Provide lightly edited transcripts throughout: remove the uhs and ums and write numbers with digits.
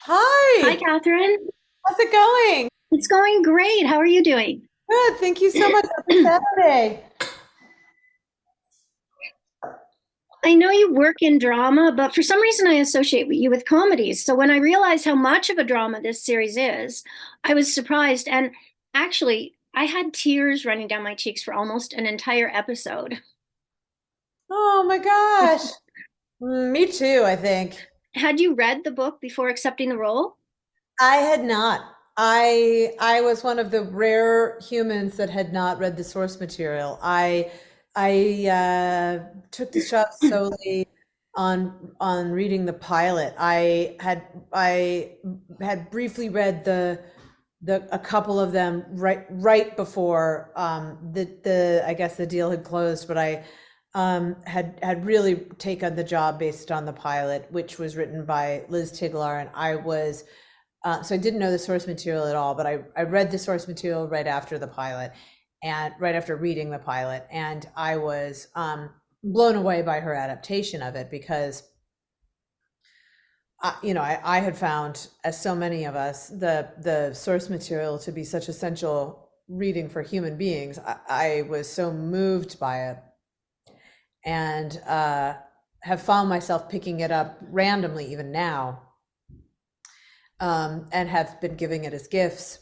Hi, Hi, Kathryn. how's it going? It's going great. How are you doing? Good, thank you so much. Happy Saturday. I know you work in drama, but for some reason I associate you with comedies. So when I realized how much of a drama this series is, I was surprised. And actually, I had tears running down my cheeks for almost an entire episode. Oh my gosh. Me too, I think. Had you read the book before accepting the role? I had not. I was one of the rare humans that had not read the source material. I took this job solely on reading the pilot. I had briefly read the a couple of them right before the I guess the deal had closed, but I had really taken the job based on the pilot, which was written by Liz Tiglar, and I was so I didn't know the source material at all, but I read the source material right after the pilot and right after reading the pilot. And I was blown away by her adaptation of it because, I had found, as so many of us, the source material to be such essential reading for human beings. I was so moved by it and have found myself picking it up randomly even now, and have been giving it as gifts.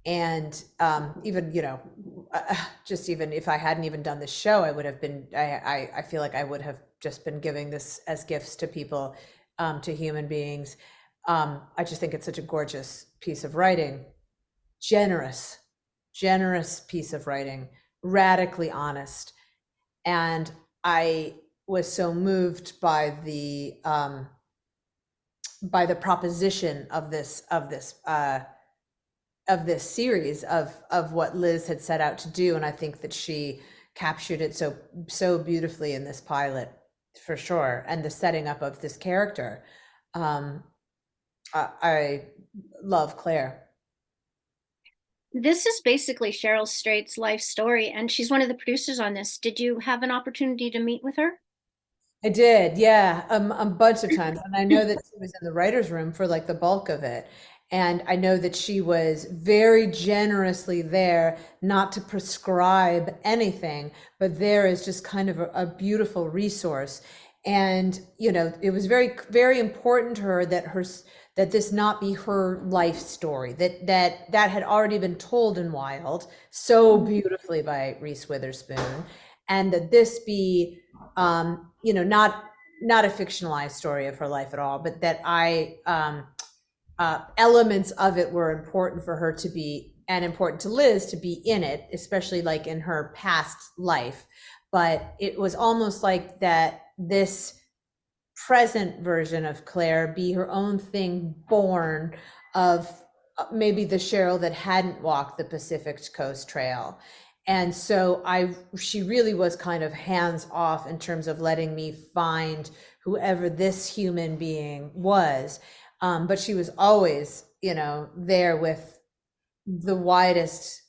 And even just even if I hadn't even done the show, I would have been I feel like I would have just been giving this as gifts to people, to human beings. I just think it's such a gorgeous piece of writing. Generous generous piece of writing, radically honest. And I was so moved by the proposition of this series, of what Liz had set out to do. And I think that she captured it so beautifully in this pilot, for sure. And the setting up of this character. Um, I love Claire. This is basically Cheryl Strayed's life story, and she's one of the producers on this. Did you have an opportunity to meet with her? I did, yeah, a bunch of times. And I know that she was in the writer's room for like the bulk of it. And I know that she was very generously there, not to prescribe anything, but there is just kind of a beautiful resource. And, it was very, very important to her that this not be her life story, that had already been told in Wild so beautifully by Reese Witherspoon, and that this be not a fictionalized story of her life at all, but that elements of it were important for her to be, and important to Liz to be in it, especially like in her past life. But it was almost like that this present version of Claire be her own thing, born of maybe the Cheryl that hadn't walked the Pacific Coast Trail. And so she really was kind of hands off in terms of letting me find whoever this human being was. But she was always, there with the widest,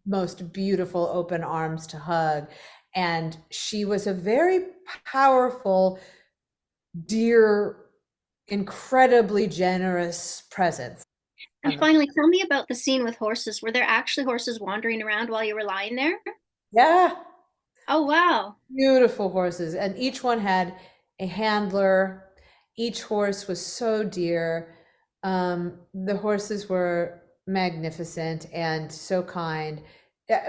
most beautiful open arms to hug. And she was a very powerful, dear, incredibly generous presence. And finally, tell me about the scene with horses. Were there actually horses wandering around while you were lying there? Yeah, Oh, wow. beautiful horses. And each one had a handler. Each horse was so dear. The horses were magnificent and so kind,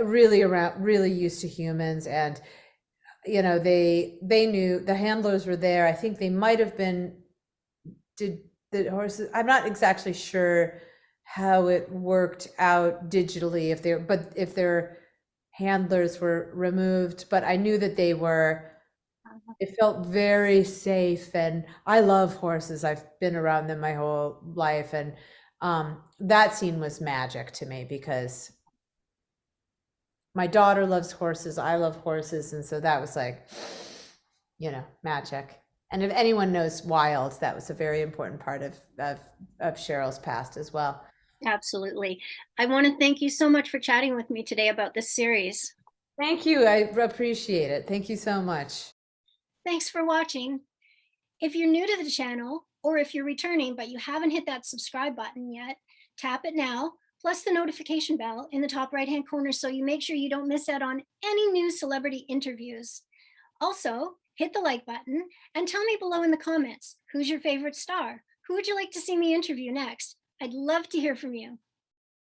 really used to humans. And, they knew the handlers were there. I think they might have been, did the horses, I'm not exactly sure how it worked out digitally, if their handlers were removed, but I knew that it felt very safe. And I love horses. I've been around them my whole life. And that scene was magic to me because my daughter loves horses. I love horses. And so that was like, magic. And if anyone knows Wild, that was a very important part of Cheryl's past as well. Absolutely. I want to thank you so much for chatting with me today about this series. Thank you. I appreciate it. Thank you so much. Thanks for watching. If you're new to the channel, Or if you're returning but you haven't hit that subscribe button yet, tap it now, plus the notification bell in the top right-hand corner so you make sure you don't miss out on any new celebrity interviews. Also, hit the like button and tell me below in the comments, who's your favorite star? Who would you like to see me interview next? I'd love to hear from you.